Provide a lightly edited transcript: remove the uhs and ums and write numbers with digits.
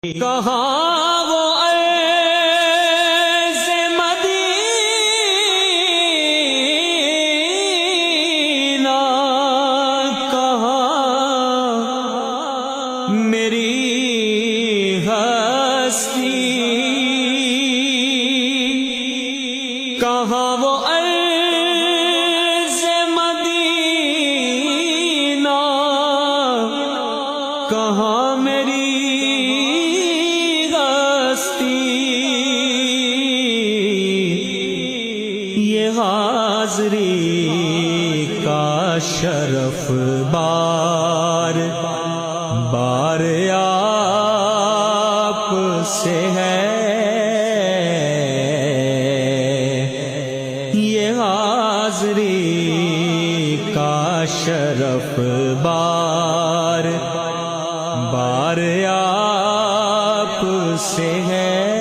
کہاں وہ عرض مدینہ، کہاں میری ہستی، کہاں وہ عرض مدینہ، کہاں میری یہ حاضری کا شرف بار بار آپ سے ہے، یہ حاضری کا شرف بار بار آپ سے ہے۔